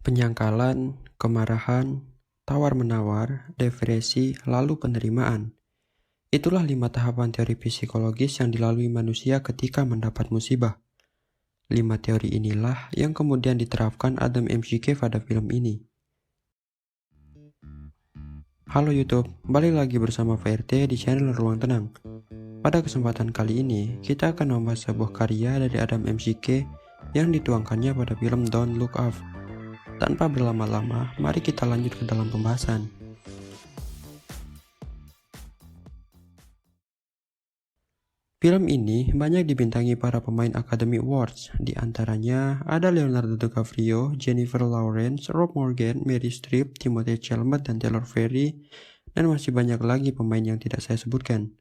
Penyangkalan, kemarahan, tawar-menawar, depresi, lalu penerimaan. Itulah 5 tahapan teori psikologis yang dilalui manusia ketika mendapat musibah. 5 teori inilah yang kemudian diterapkan Adam McKay pada film ini. Halo YouTube, balik lagi bersama VRT di channel Ruang Tenang. Pada kesempatan kali ini, kita akan membahas sebuah karya dari Adam McKay yang dituangkannya pada film Don't Look Up. Tanpa berlama-lama, mari kita lanjut ke dalam pembahasan. Film ini banyak dibintangi para pemain Academy Awards, di antaranya ada Leonardo DiCaprio, Jennifer Lawrence, Rob Morgan, Meryl Streep, Timothée Chalamet, dan Taylor Ferry, dan masih banyak lagi pemain yang tidak saya sebutkan.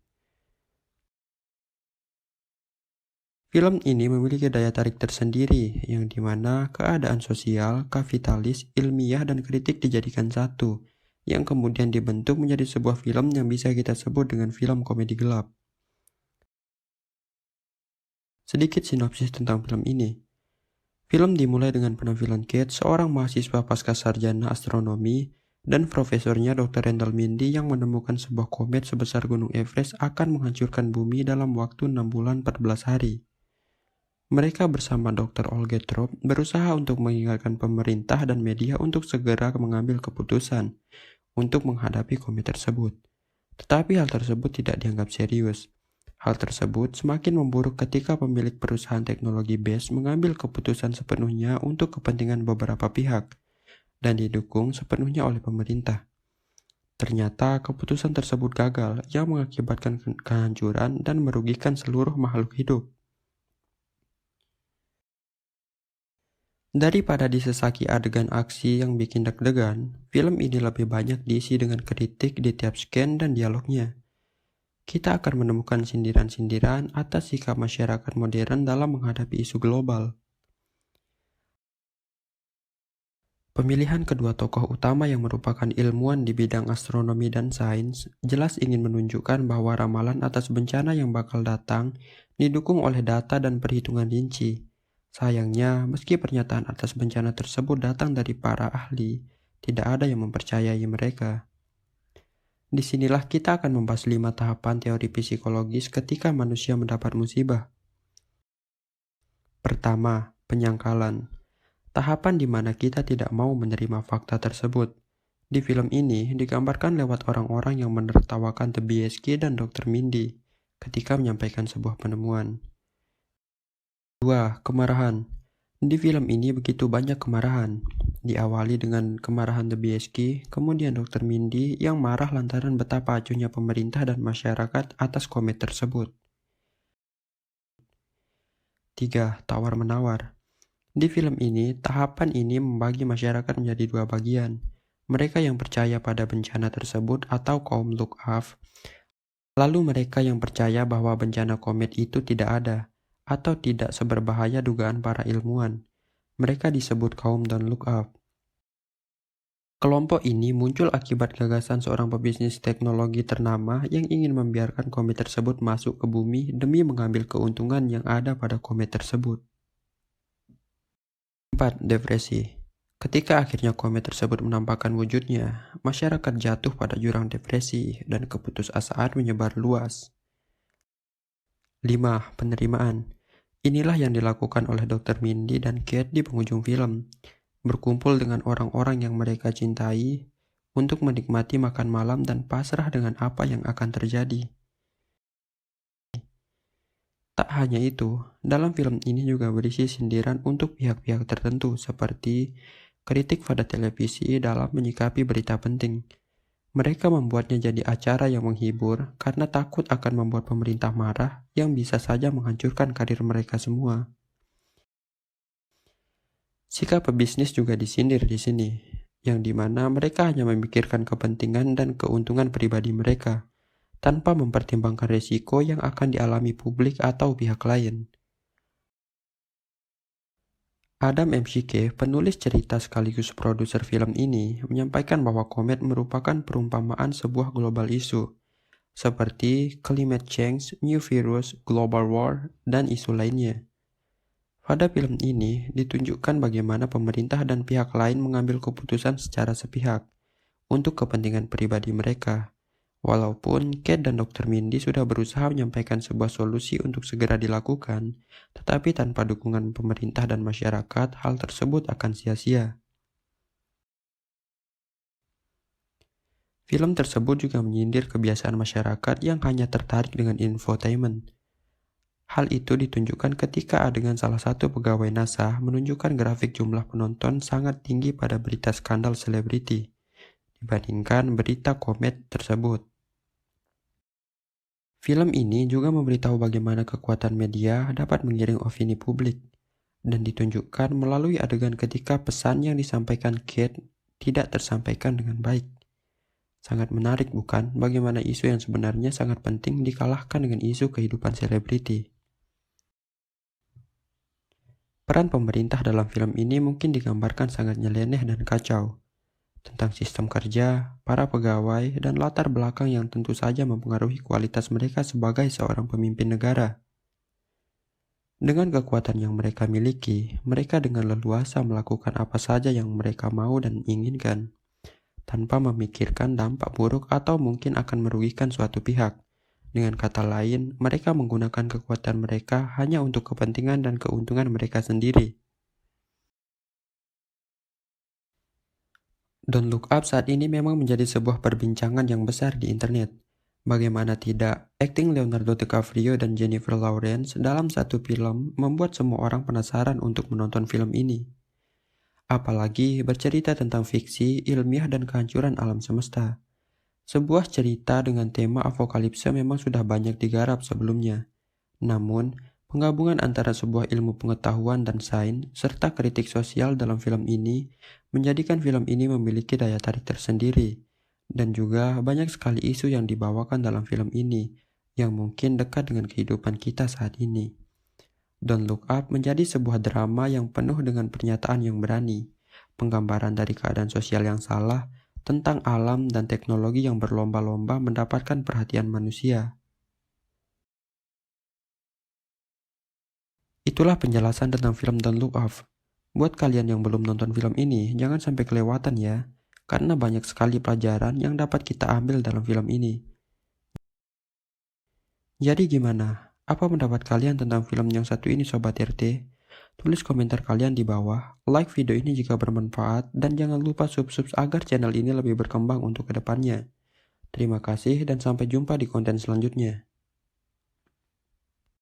Film ini memiliki daya tarik tersendiri, yang dimana keadaan sosial, kapitalis, ilmiah, dan kritik dijadikan satu, yang kemudian dibentuk menjadi sebuah film yang bisa kita sebut dengan film komedi gelap. Sedikit sinopsis tentang film ini. Film dimulai dengan penampilan Kate, seorang mahasiswa pasca sarjana astronomi, dan profesornya Dr. Randall Mindy yang menemukan sebuah komet sebesar Gunung Everest akan menghancurkan bumi dalam waktu 6 bulan 14 hari. Mereka bersama Dr. Olga Trop berusaha untuk mengingatkan pemerintah dan media untuk segera mengambil keputusan untuk menghadapi komet tersebut. Tetapi hal tersebut tidak dianggap serius. Hal tersebut semakin memburuk ketika pemilik perusahaan teknologi BASF mengambil keputusan sepenuhnya untuk kepentingan beberapa pihak dan didukung sepenuhnya oleh pemerintah. Ternyata keputusan tersebut gagal yang mengakibatkan kehancuran dan merugikan seluruh makhluk hidup. Daripada disesaki adegan aksi yang bikin deg-degan, film ini lebih banyak diisi dengan kritik di tiap scan dan dialognya. Kita akan menemukan sindiran-sindiran atas sikap masyarakat modern dalam menghadapi isu global. Pemilihan kedua tokoh utama yang merupakan ilmuwan di bidang astronomi dan sains jelas ingin menunjukkan bahwa ramalan atas bencana yang bakal datang didukung oleh data dan perhitungan rinci. Sayangnya, meski pernyataan atas bencana tersebut datang dari para ahli, tidak ada yang mempercayai mereka. Disinilah kita akan membahas 5 tahapan teori psikologis ketika manusia mendapat musibah. Pertama, penyangkalan. Tahapan di mana kita tidak mau menerima fakta tersebut. Di film ini digambarkan lewat orang-orang yang menertawakan The BSK dan Dr. Mindy ketika menyampaikan sebuah penemuan. 2. Kemarahan. Di film ini begitu banyak kemarahan. Diawali dengan kemarahan The BSK, kemudian Dr. Mindy yang marah lantaran betapa acuhnya pemerintah dan masyarakat atas komet tersebut. 3. Tawar-menawar. Di film ini, tahapan ini membagi masyarakat menjadi 2 bagian. Mereka yang percaya pada bencana tersebut atau kaum look up, lalu mereka yang percaya bahwa bencana komet itu tidak ada, atau tidak seberbahaya dugaan para ilmuwan. Mereka disebut kaum Don't Look Up. Kelompok ini muncul akibat gagasan seorang pebisnis teknologi ternama yang ingin membiarkan komet tersebut masuk ke bumi demi mengambil keuntungan yang ada pada komet tersebut. 4. Depresi. Ketika akhirnya komet tersebut menampakkan wujudnya, masyarakat jatuh pada jurang depresi dan keputusasaan menyebar luas. 5. Penerimaan. Inilah yang dilakukan oleh Dr. Mindy dan Kate di penghujung film, berkumpul dengan orang-orang yang mereka cintai untuk menikmati makan malam dan pasrah dengan apa yang akan terjadi. Tak hanya itu, dalam film ini juga berisi sindiran untuk pihak-pihak tertentu seperti kritik pada televisi dalam menyikapi berita penting. Mereka membuatnya jadi acara yang menghibur karena takut akan membuat pemerintah marah yang bisa saja menghancurkan karir mereka semua. Sikap pebisnis juga disindir di sini, yang dimana mereka hanya memikirkan kepentingan dan keuntungan pribadi mereka, tanpa mempertimbangkan resiko yang akan dialami publik atau pihak lain. Adam McKay, penulis cerita sekaligus produser film ini, menyampaikan bahwa komet merupakan perumpamaan sebuah global isu, seperti climate change, new virus, global war, dan isu lainnya. Pada film ini ditunjukkan bagaimana pemerintah dan pihak lain mengambil keputusan secara sepihak untuk kepentingan pribadi mereka. Walaupun Kate dan Dr. Mindy sudah berusaha menyampaikan sebuah solusi untuk segera dilakukan, tetapi tanpa dukungan pemerintah dan masyarakat, hal tersebut akan sia-sia. Film tersebut juga menyindir kebiasaan masyarakat yang hanya tertarik dengan infotainment. Hal itu ditunjukkan ketika adegan salah satu pegawai NASA menunjukkan grafik jumlah penonton sangat tinggi pada berita skandal selebriti dibandingkan berita komet tersebut. Film ini juga memberitahu bagaimana kekuatan media dapat menggiring opini publik dan ditunjukkan melalui adegan ketika pesan yang disampaikan Kate tidak tersampaikan dengan baik. Sangat menarik bukan bagaimana isu yang sebenarnya sangat penting dikalahkan dengan isu kehidupan selebriti. Peran pemerintah dalam film ini mungkin digambarkan sangat nyeleneh dan kacau. Tentang sistem kerja, para pegawai, dan latar belakang yang tentu saja mempengaruhi kualitas mereka sebagai seorang pemimpin negara. Dengan kekuatan yang mereka miliki, mereka dengan leluasa melakukan apa saja yang mereka mau dan inginkan, tanpa memikirkan dampak buruk atau mungkin akan merugikan suatu pihak. Dengan kata lain, mereka menggunakan kekuatan mereka hanya untuk kepentingan dan keuntungan mereka sendiri. Don't Look Up saat ini memang menjadi sebuah perbincangan yang besar di internet. Bagaimana tidak, akting Leonardo DiCaprio dan Jennifer Lawrence dalam satu film membuat semua orang penasaran untuk menonton film ini. Apalagi bercerita tentang fiksi, ilmiah, dan kehancuran alam semesta. Sebuah cerita dengan tema apokalipse memang sudah banyak digarap sebelumnya. Namun, penggabungan antara sebuah ilmu pengetahuan dan sains serta kritik sosial dalam film ini menjadikan film ini memiliki daya tarik tersendiri. Dan juga banyak sekali isu yang dibawakan dalam film ini yang mungkin dekat dengan kehidupan kita saat ini. Don't Look Up menjadi sebuah drama yang penuh dengan pernyataan yang berani, penggambaran dari keadaan sosial yang salah, tentang alam dan teknologi yang berlomba-lomba mendapatkan perhatian manusia. Itulah penjelasan tentang film Don't Look Up. Buat kalian yang belum nonton film ini, jangan sampai kelewatan ya, karena banyak sekali pelajaran yang dapat kita ambil dalam film ini. Jadi gimana? Apa pendapat kalian tentang film yang satu ini Sobat RT? Tulis komentar kalian di bawah, like video ini jika bermanfaat, dan jangan lupa subscribe agar channel ini lebih berkembang untuk kedepannya. Terima kasih dan sampai jumpa di konten selanjutnya.